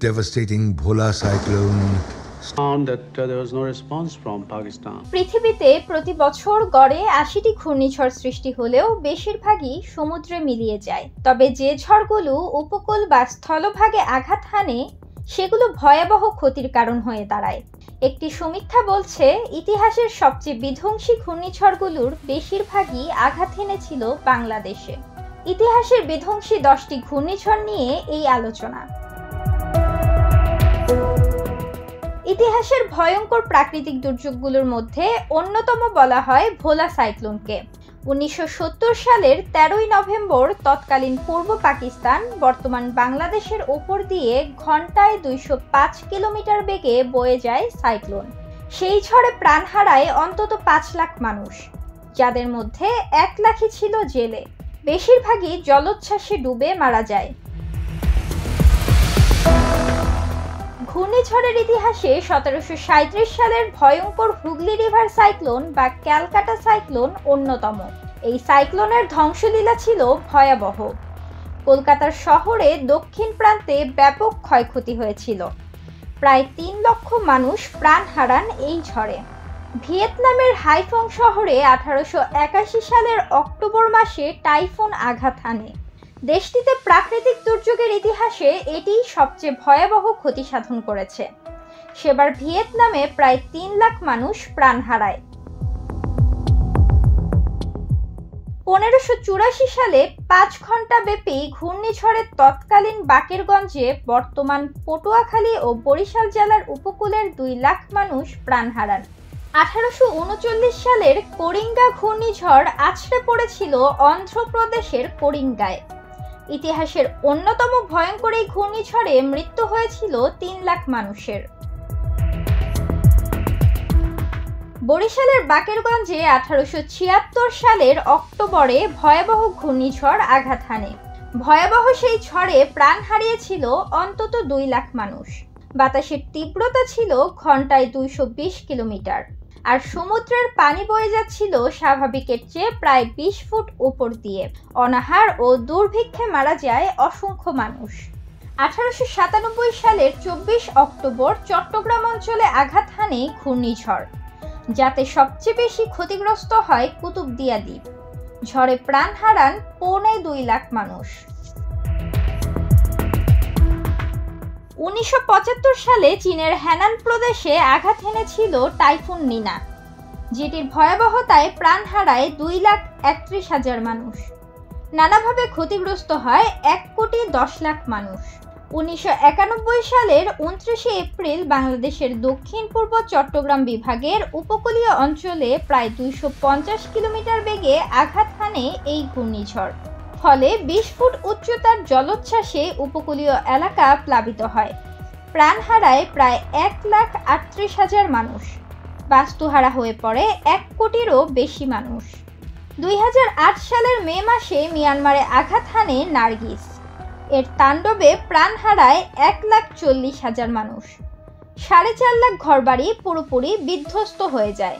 devastating Bhola cyclone found that there was no response from Pakistan. পৃথিবীতে প্রতি বছর গড়ে ৮০টি ঘূর্ণিঝড় সৃষ্টি হলেও বেশিরভাগই সমুদ্রে মিলিয়ে যায়। তবে যে ঝড়গুলো উপকূল বা স্থলভাগে আঘাত হানে সেগুলো ভয়াবহ ক্ষতির কারণ হয়ে দাঁড়ায়। একটি সমীক্ষা বলছে ইতিহাসের সবচেয়ে বিধ্বংসী ঘূর্ণিঝড়গুলোর বেশিরভাগই আঘাত হেনেছিল বাংলাদেশে। ইতিহাসের বিধ্বংসী 10টি ঘূর্ণিঝড় নিয়ে এই আলোচনা। ইতিহাসের ভয়ঙ্কর প্রাকৃতিক দুর্যোগগুলোর মধ্যে অন্যতম বলা হয় ভোলা সাইক্লোনকে। 1970 সালের 13ই নভেম্বর তৎকালীন পূর্ব পাকিস্তান বর্তমান বাংলাদেশের ওপর দিয়ে ঘন্টায় 205 কিলোমিটার বেগে বয়ে যায় সাইক্লোন। সেই ঝড়ে প্রাণ হারায় অন্তত 5 লাখ মানুষ, যাদের মধ্যে 1 লাখই ছিল জেলে। বেশিরভাগই জলোচ্ছ্বাসে ডুবে মারা যায়। ঘূর্ণিঝড়ের ইতিহাসে 1737 সালের ভয়ঙ্কর হুগলি রিভার সাইক্লোন বা ক্যালকাটা সাইক্লোন অন্যতম। এই সাইক্লোনের ধ্বংসলীলা ছিল ভয়াবহ। কলকাতার শহরে দক্ষিণ প্রান্তে ব্যাপক ক্ষয়ক্ষতি হয়েছিল। প্রায় 3 লক্ষ মানুষ প্রাণ হারান এই ঝড়ে। ভিয়েতনামের হাইফং শহরে 1881 সালের অক্টোবর মাসে টাইফুন আঘাত হানে। দেশটিতে প্রাকৃতিক দুর্যোগের ইতিহাসে এটি সবচেয়ে ভয়াবহ ক্ষতি সাধন করেছে। সেবার ভিয়েতনামে প্রায় 3 লাখ মানুষ প্রাণ হারায়। 1584 সালে 5 ঘন্টা ব্যাপী ঘূর্ণিঝড়ের তৎকালীন বাকেরগঞ্জে বর্তমান পটুয়াখালী ও বরিশাল জেলার উপকূলের 2 লাখ মানুষ প্রাণ হারান। 1839 সালের করিঙ্গা ঘূর্ণিঝড় আছড়ে পড়েছিল অন্ধ্রপ্রদেশের করিঙ্গায়। ইতিহাসের অন্যতম ভয়ঙ্কর এই ঘূর্ণিঝড়ে মৃত্যু হয়েছিল 3 লাখ মানুষের। বরিশালের বাকেরগঞ্জে 1876 সালের অক্টোবরে ভয়াবহ ঘূর্ণিঝড় আঘাত হানে। ভয়াবহ সেই ঝড়ে প্রাণ হারিয়েছিল অন্তত 2 লাখ মানুষ। বাতাসের তীব্রতা ছিল ঘন্টায় 220 কিলোমিটার, আর সমুদ্রের পানি বয়ে যাচ্ছিল স্বাভাবিকের চেয়ে প্রায় 20 ফুট উপর দিয়ে। অনাহার ও দুর্ভিক্ষে মারা যায় অসংখ্য মানুষ। 1897 সালের 24 অক্টোবর চট্টগ্রাম অঞ্চলে আঘাত হানে ঘূর্ণিঝড়, যাতে সবচেয়ে বেশি ক্ষতিগ্রস্ত হয় কুতুবদিয়া দ্বীপ। ঝড়ে প্রাণ হারান 2.25 লাখ মানুষ। 1975 সালে চীনের হ্যানান প্রদেশে আঘাত হেনেছিল টাইফুন নিনা, যেটির ভয়াবহতায় প্রাণ হারায় 2,31,000 মানুষ। নানাভাবে ক্ষতিগ্রস্ত হয় 1,10,00,000 মানুষ। 1991 সালের 29 এপ্রিল বাংলাদেশের দক্ষিণ পূর্ব চট্টগ্রাম বিভাগের উপকূলীয় অঞ্চলে প্রায় 250 কিলোমিটার বেগে আঘাত হানে এই ঘূর্ণিঝড়। ফলে 20 ফুট উচ্চতার জলোচ্ছ্বাসে উপকূলীয় এলাকা প্লাবিত হয়। প্রাণ হারায় প্রায় 1,38,000 মানুষ। বাস্তুহারা হয়ে পড়ে 1 কোটিরও বেশি মানুষ। 2008 সালের মে মাসে মিয়ানমারে আঘাত হানে নার্গিস। এর তাণ্ডবে প্রাণ হারায় 1,40,000 মানুষ। 4.5 লাখ ঘরবাড়ি পুরোপুরি বিধ্বস্ত হয়ে যায়।